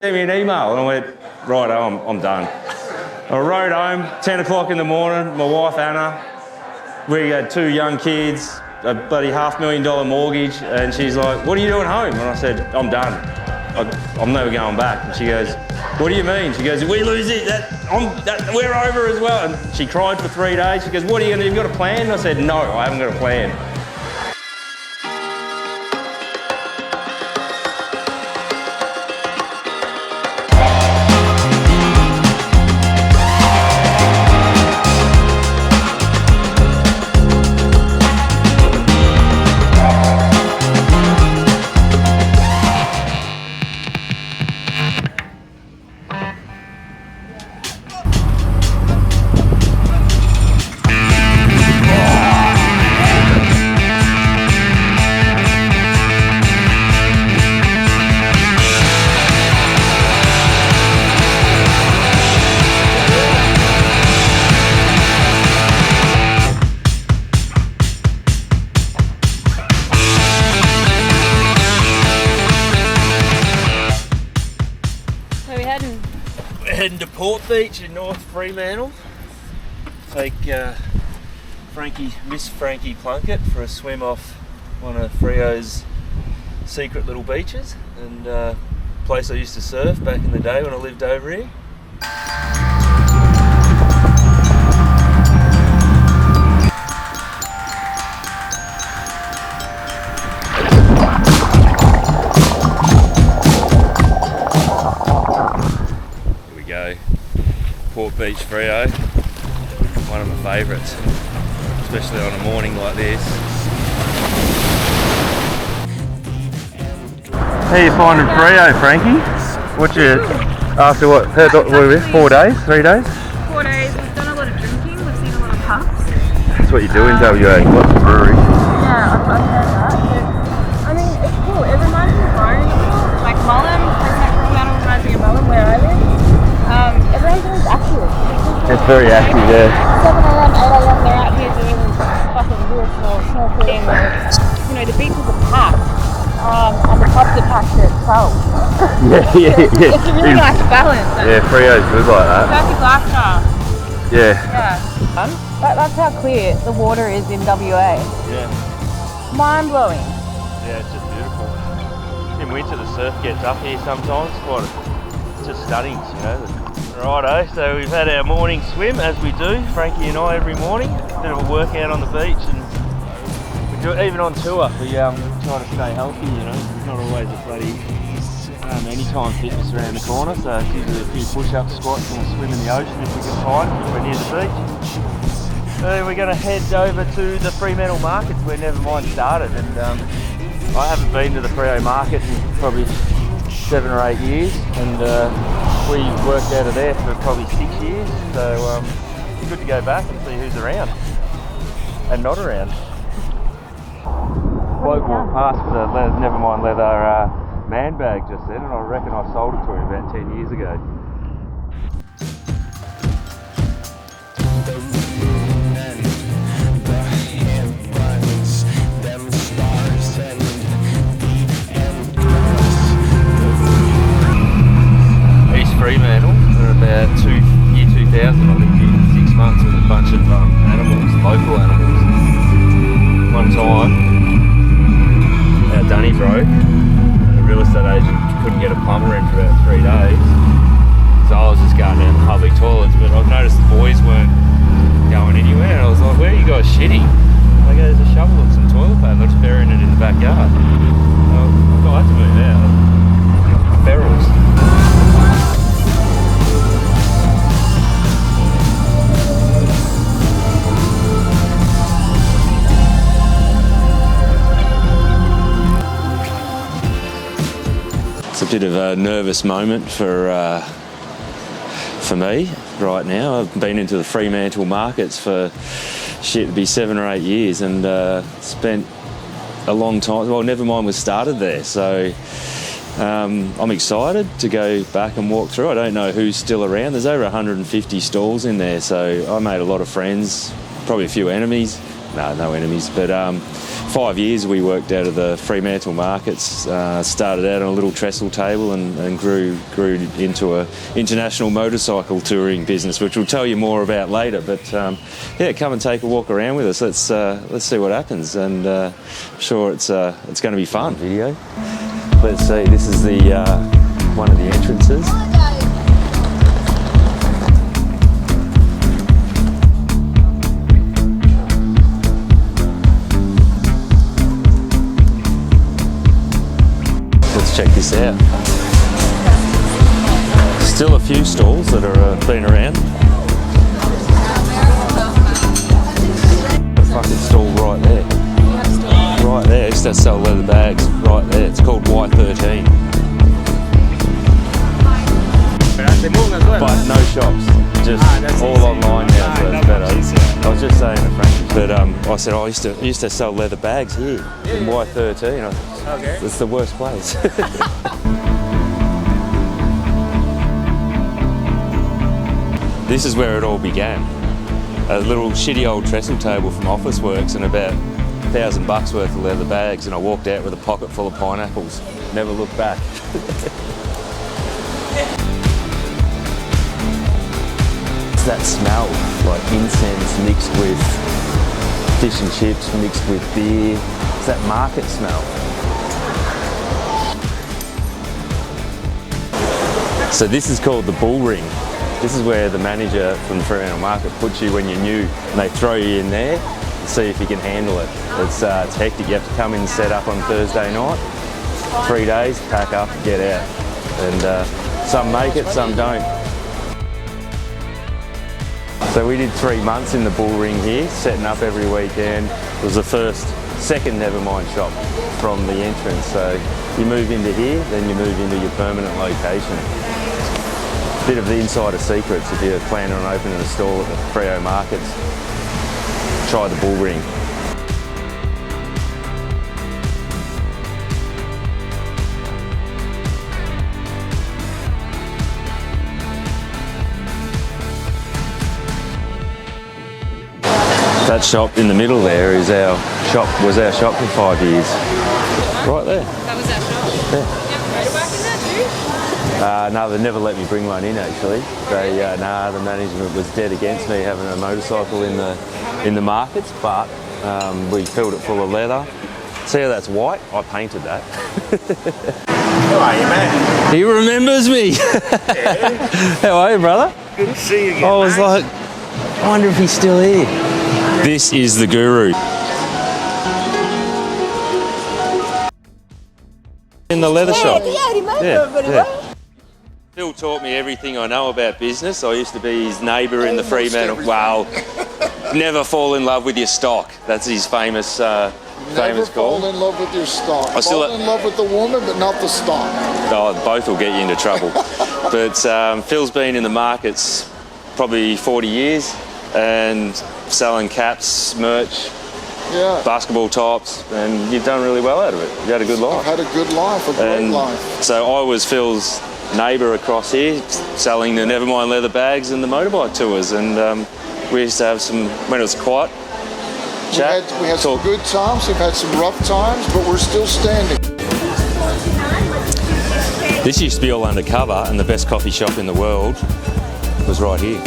Sent me an email and I went, right, I'm done. I rode home, 10 o'clock in the morning, my wife Anna, we had 2 young kids, a bloody $500,000 mortgage, and she's like, what are you doing home? And I said, I'm done. I'm never going back. And she goes, what do you mean? She goes, we lose it, we're over as well. And she cried for 3 days. She goes, what are you going to do? You got a plan? And I said, no, I haven't got a plan. Heading to Port Beach in North Fremantle. Take Miss Frankie Plunkett for a swim off one of Freo's secret little beaches, and place I used to surf back in the day when I lived over here. Port Beach Freo, one of my favourites, especially on a morning like this. How you finding Freo, Frankie? After what, 4 days, 3 days? 4 days, we've done a lot of drinking, we've seen a lot of pubs. That's what you do in WA, lots of breweries. Yeah, I've heard that. But, I mean, it's cool, it reminds me of home a little, like Mullen, Fremantle reminds me of Mullen where I live. Everyone's always active. It's very active, yeah. 7 a.m, 8 a.m, they're out here doing fucking weird snorkeling. You know, the beaches are packed, and the pubs are packed at 12. Yeah. It's a really nice balance. Yeah, Freo's good like that. Perfect lifestyle. Yeah. That's how clear the water is in WA. Yeah. Mind-blowing. Yeah, it's just beautiful. In winter the surf gets up here sometimes, it's just stunning, you know. Righto, so we've had our morning swim, as we do, Frankie and I, every morning. Bit of a workout on the beach, and we do it even on tour. We try to stay healthy, you know. There's not always a bloody anytime fitness around the corner, so it's usually a few push-ups, squats, and a swim in the ocean if we can find it, if we're near the beach. So we're going to head over to the Fremantle Markets where Nevermind started, and I haven't been to the Freo Market in probably 7 or 8 years, and we worked out of there for probably 6 years, so it's good to go back and see who's around and not around. Bloke walked past with a Nevermind leather man bag just then, and I reckon I sold it to him about 10 years ago. Fremantle for about year 2000. I lived here for 6 months with a bunch of animals, local animals. One time, our dunny broke, and the real estate agent couldn't get a plumber in for about 3 days. So I was just going down to public toilets, but I've noticed the boys weren't going anywhere, and I was like, where are you guys shitting? They go, there's a shovel and some toilet paper, they're just burying it in the backyard. I've got to move out. Ferals. It's a bit of a nervous moment for me right now. I've been into the Fremantle Markets for it'd be 7 or 8 years, and spent a long time. Well, Nevermind was started there, so I'm excited to go back and walk through. I don't know who's still around. There's over 150 stalls in there, so I made a lot of friends, probably a few enemies. No enemies, but a 5 years we worked out of the Fremantle Markets. Started out on a little Trestle table and grew into a international motorcycle touring business, which we'll tell you more about later. But yeah, come and take a walk around with us. Let's see what happens, and I'm sure it's going to be fun. Video. Let's see. This is the one of the entrances. Let's check this out. Still a few stalls that are been around. A fucking stall right there. Right there, it's that sell leather bags right there. It's called Y13. But no shops, just all online now, so it's better. I was just saying to Frankie, but I said I used to sell leather bags here in Y13. Okay. It's the worst place. This is where it all began. A little shitty old trestle table from Officeworks and about $1,000 worth of leather bags, and I walked out with a pocket full of pineapples. Never looked back. It's that smell, like incense mixed with fish and chips mixed with beer. It's that market smell. So this is called the bull ring. This is where the manager from the Fremantle Market puts you when you're new, and they throw you in there and see if you can handle it. It's hectic. You have to come in and set up on Thursday night. 3 days, pack up, get out. And some make it, some don't. So we did 3 months in the bull ring here, setting up every weekend. It was the second Nevermind shop from the entrance. So you move into here, then you move into your permanent location. Bit of the insider secrets if you're planning on opening a stall at the Fremantle Markets. Try the bull ring. That shop in the middle there is was our shop for 5 years. Right there. That was our shop? Yeah. You have a motorbike in there too? No, they never let me bring one in actually. The management was dead against me having a motorcycle in the markets, but we filled it full of leather. See how that's white? I painted that. How are you, man? He remembers me. Yeah. How are you, brother? Good to see you again, I was like, I wonder if he's still here. This is the guru. In the leather shop. Yeah. Phil taught me everything I know about business. I used to be his neighbour in the Fremantle. Well, never fall in love with your stock. That's his famous Never call. fall in love with your stock. Fall in love with the woman, but not the stock. Oh, both will get you into trouble. But Phil's been in the markets probably 40 years and selling caps, merch, basketball tops, and you've done really well out of it. You had a good life. I've had a good life, a great life. So I was Phil's neighbour across here, selling the Nevermind leather bags and the motorbike tours, and we used to have some, when it was quiet, chat. We had some good times, we've had some rough times, but we're still standing. This used to be all undercover, and the best coffee shop in the world was right here.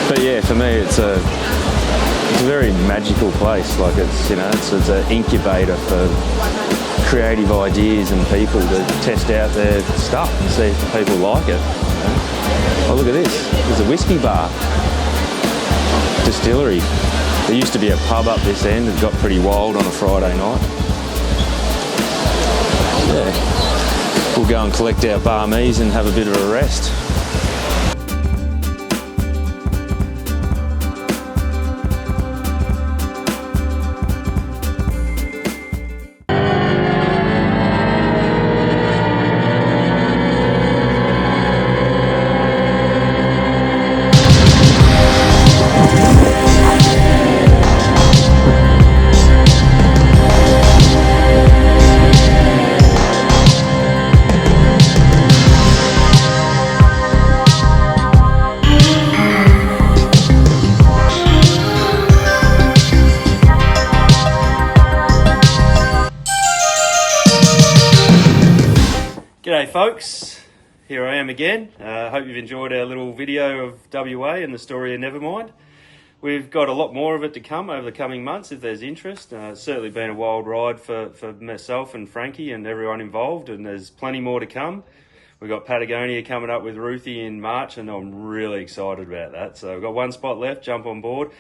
But yeah, for me, it's a very magical place. Like it's an incubator for creative ideas and people to test out their stuff and see if people like it. Oh, look at this. There's a whiskey bar. Distillery. There used to be a pub up this end. It got pretty wild on a Friday night. Yeah. We'll go and collect our barmies and have a bit of a rest. G'day folks, here I am again. Hope you've enjoyed our little video of WA and the story of Nevermind. We've got a lot more of it to come over the coming months if there's interest. It's certainly been a wild ride for myself and Frankie and everyone involved, and there's plenty more to come. We've got Patagonia coming up with Ruthie in March, and I'm really excited about that. So we've got one spot left, jump on board.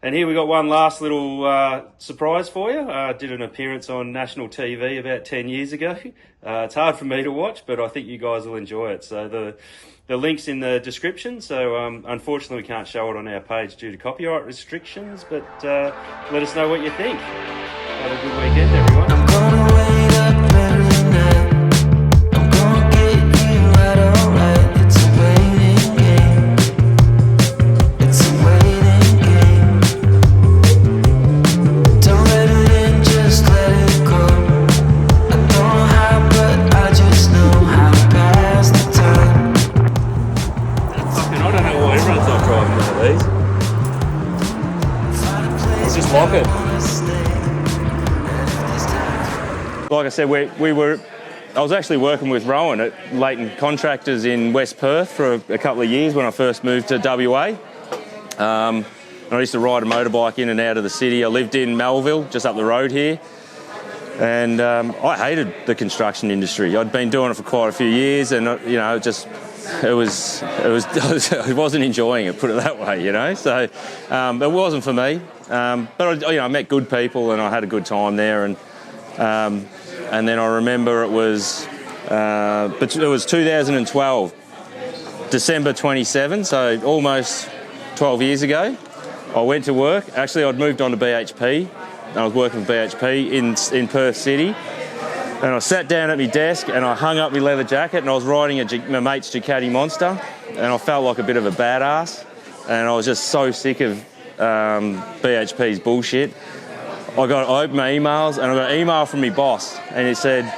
And here we got one last little surprise for you. I did an appearance on national TV about 10 years ago. It's hard for me to watch, but I think you guys will enjoy it. So the link's in the description. So unfortunately we can't show it on our page due to copyright restrictions, but let us know what you think. Have a good weekend, everyone. I'm gonna wait up every night. I'm gonna get you right, alright. It's a waiting game. It's a waiting game. Don't let it in, just let it go. I don't know how, but I just know how to pass the time. Fucking, I don't know why everyone's not driving one of these. Let's just lock it. Like I said, I was actually working with Rowan at Leighton Contractors in West Perth for a couple of years when I first moved to WA. And I used to ride a motorbike in and out of the city. I lived in Melville, just up the road here. And I hated the construction industry. I'd been doing it for quite a few years, and I wasn't enjoying it, put it that way, So it wasn't for me. But I met good people and I had a good time there. And then I remember it was 2012, December 27, so almost 12 years ago. I went to work. Actually, I'd moved on to BHP. I was working for BHP in Perth City. And I sat down at my desk and I hung up my leather jacket and I was riding my mate's Ducati Monster, and I felt like a bit of a badass. And I was just so sick of BHP's bullshit. I opened my emails and I got an email from my boss, and it said,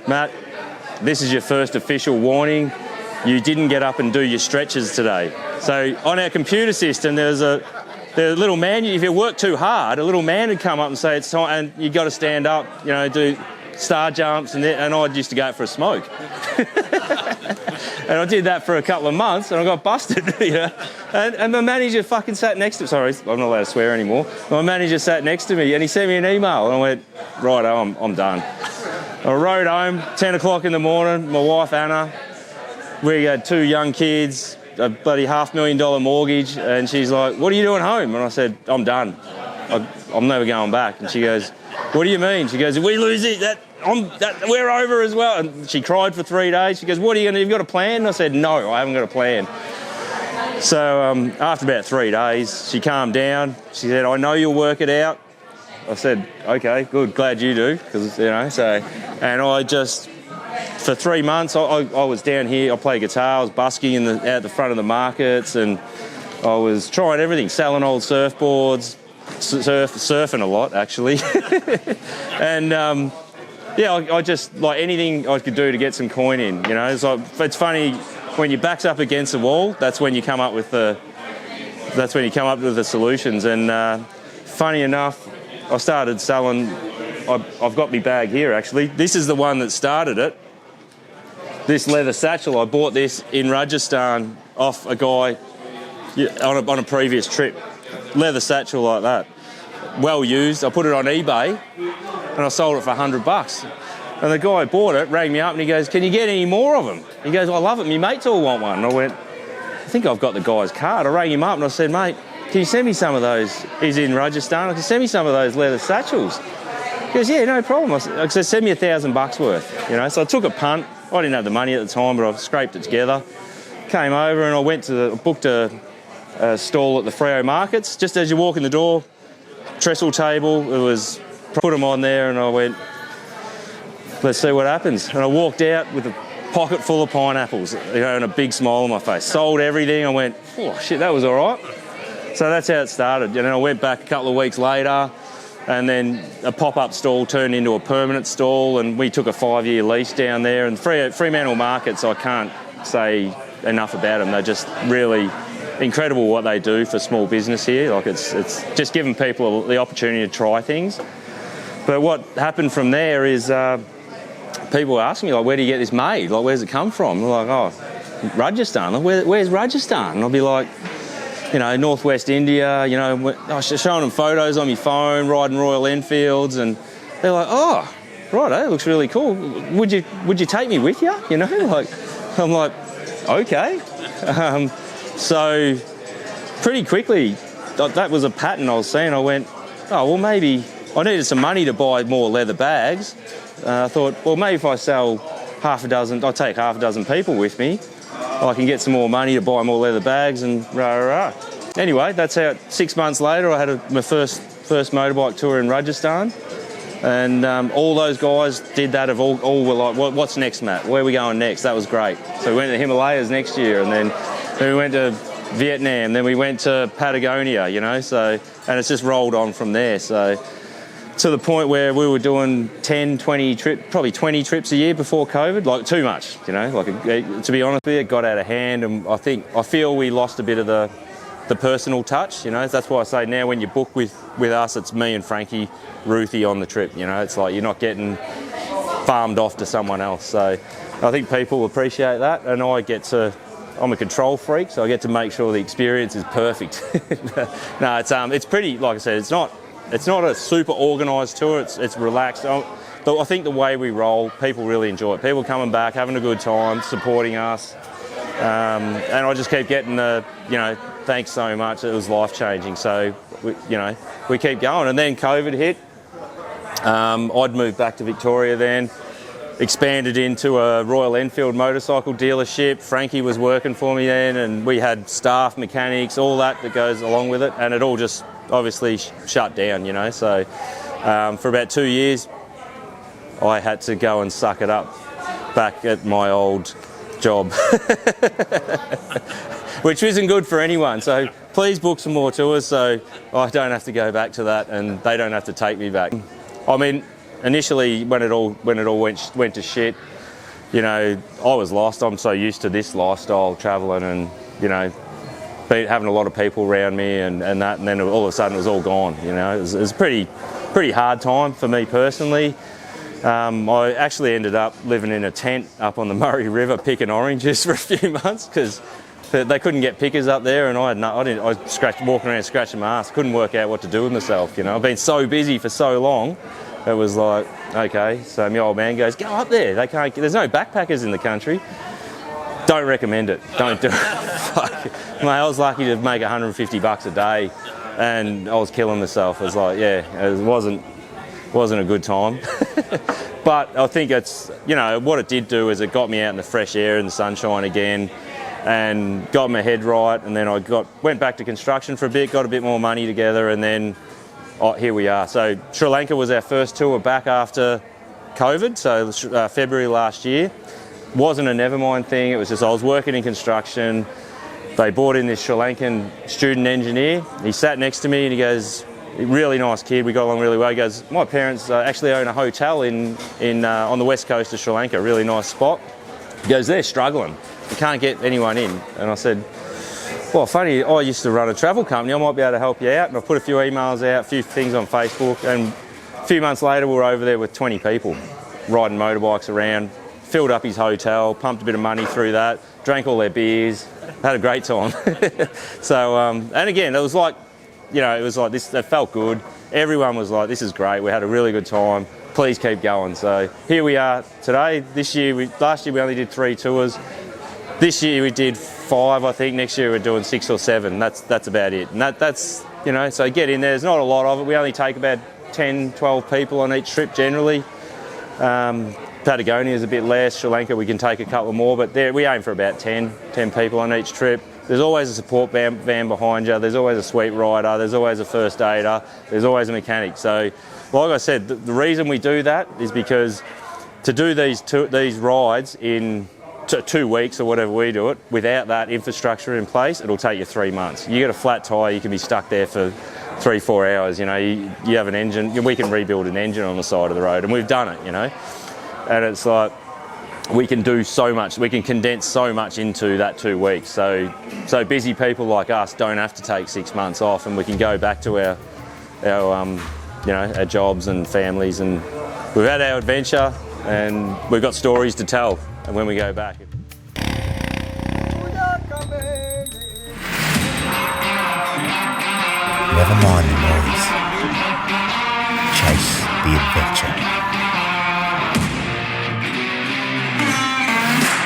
"Matt, this is your first official warning. You didn't get up and do your stretches today." So on our computer system, there's a little man. If you work too hard, a little man would come up and say it's time, and you got to stand up, do star jumps, and I used to go out for a smoke. And I did that for a couple of months, and I got busted, And my manager fucking sat next to me. Sorry, I'm not allowed to swear anymore. My manager sat next to me, and he sent me an email, and I went, righto, I'm done. I rode home, 10 o'clock in the morning, my wife Anna, we had 2 young kids, a bloody $500,000 mortgage, and she's like, "What are you doing home?" And I said, "I'm done. I'm never going back." And she goes, "What do you mean?" She goes, "If we lose it, we're over as well." And she cried for 3 days. She goes, "What are you going to do? You've got a plan?" And I said, "No, I haven't got a plan." So after about 3 days, she calmed down. She said, "I know you'll work it out." I said, "Okay, good, glad you do." Because, and I just, for 3 months, I was down here. I played guitar, I was busking out the front of the markets, and I was trying everything, selling old surfboards, surfing a lot, actually. And, I just, like anything I could do to get some coin in, It's funny, when your back's up against the wall, that's when you come up with the solutions. And funny enough, I started selling. I've got my bag here, actually. This is the one that started it. This leather satchel, I bought this in Rajasthan off a guy on a previous trip. Leather satchel like that, well used. I put it on eBay and I sold it for $100. And the guy who bought it rang me up and he goes, "Can you get any more of them?" He goes, "I love it, my mates all want one." And I went, "I think I've got the guy's card." I rang him up and I said, "Mate, can you send me some of those?" He's in Rajasthan. "I can send me some of those leather satchels." He goes, "Yeah, no problem." I said, "Send me $1,000 worth." So I took a punt. I didn't have the money at the time, but I scraped it together. Came over and I booked a stall at the Freo Markets. Just as you walk in the door, trestle table, put them on there, and I went, "Let's see what happens." And I walked out with a pocket full of pineapples, and a big smile on my face. Sold everything. I went, "Oh shit, that was all right." So that's how it started. And then I went back a couple of weeks later, and then a pop-up stall turned into a permanent stall, and we took a 5-year lease down there. And Fremantle Markets, I can't say enough about them. They're just really incredible what they do for small business here. Like it's just giving people the opportunity to try things. But what happened from there is people ask me, like, where do you get this made? Like, where's it come from? They're like, oh, Rajasthan. Like, where's Rajasthan? And I'll be like, you know, northwest India, you know, I was showing them photos on my phone, riding Royal Enfields, and they're like, oh, righto, it looks really cool. Would you take me with you? You know, like, I'm like, okay. So pretty quickly, that was a pattern I was seeing. I went, oh, well, maybe I needed some money to buy more leather bags. I thought, well, maybe if I sell I'll take half a dozen people with me, I can get some more money to buy more leather bags and rah. Anyway, that's how 6 months later I had my first motorbike tour in Rajasthan. And all those guys did that. All were like, what's next, Matt? Where are we going next? That was great. So we went to the Himalayas next year, and then we went to Vietnam, then we went to Patagonia, you know, so, and it's just rolled on from there. So to the point where we were doing 10, 20 probably 20 trips a year before COVID, like too much, you know, like to be honest with you, it got out of hand, and I feel we lost a bit of the personal touch, you know. That's why I say now when you book with us, it's me and Frankie, Ruthie on the trip, you know. It's like you're not getting farmed off to someone else. So I think people appreciate that, and I'm a control freak, so I get to make sure the experience is perfect. No, it's pretty, like I said, it's not a super organised tour, it's relaxed. I think the way we roll, people really enjoy it. People coming back, having a good time, supporting us. And I just keep getting thanks so much, it was life-changing. So, we keep going. And then COVID hit. I'd moved back to Victoria then, expanded into a Royal Enfield motorcycle dealership. Frankie was working for me then, and we had staff, mechanics, all that goes along with it. And it all just obviously shut down, you know. So for about 2 years, I had to go and suck it up back at my old job, which isn't good for anyone. So please book some more tours so I don't have to go back to that and they don't have to take me back. I mean, initially when it all went to shit, you know, I was lost. I'm so used to this lifestyle, travelling and, you know, having a lot of people around me and that, and then all of a sudden it was all gone, you know. It was a pretty hard time for me personally. I actually ended up living in a tent up on the Murray River picking oranges for a few months because they couldn't get pickers up there, and I was walking around scratching my ass, couldn't work out what to do with myself, you know. I've been so busy for so long, it was like, okay. So my old man goes, go up there, there's no backpackers in the country. Don't recommend it, don't do it. Fuck. Mate, I was lucky to make $150 a day and I was killing myself. It was like, yeah, it wasn't a good time. But I think it's, you know, what it did do is it got me out in the fresh air and the sunshine again and got my head right, and then I went back to construction for a bit, got a bit more money together, and then here we are. So Sri Lanka was our first tour back after COVID, so February last year. Wasn't a Nevermind thing, it was just I was working in construction. They brought in this Sri Lankan student engineer. He sat next to me and he goes, really nice kid, we got along really well. He goes, my parents actually own a hotel on the west coast of Sri Lanka, a really nice spot. He goes, they're struggling, they can't get anyone in. And I said, well, funny, I used to run a travel company, I might be able to help you out. And I put a few emails out, a few things on Facebook, and a few months later we were over there with 20 people, riding motorbikes around, filled up his hotel, pumped a bit of money through that, drank all their beers, had a great time. So, and again, it was like, you know, it was like this, it felt good. Everyone was like, this is great, we had a really good time, please keep going. So here we are today. Last year we only did 3 tours. This year we did 5, I think. Next year we're doing 6 or 7. That's about it. And that's, you know, so get in there. There's not a lot of it. We only take about 10, 12 people on each trip generally. Patagonia is a bit less. Sri Lanka we can take a couple more, but there we aim for about 10 people on each trip. There's always a support van behind you. There's always a sweet rider. There's always a first aider. There's always a mechanic. So, like I said, the reason we do that is because to do these rides in 2 weeks or whatever we do it, without that infrastructure in place, it'll take you 3 months. You get a flat tyre, you can be stuck there for 3-4 hours. You know, you have an engine. We can rebuild an engine on the side of the road, and we've done it. You know, and it's like, we can do so much, we can condense so much into that 2 weeks. So busy people like us don't have to take 6 months off, and we can go back to our jobs and families. And we've had our adventure. and we've got stories to tell when we go back. Never mind the noise. Chase the adventure.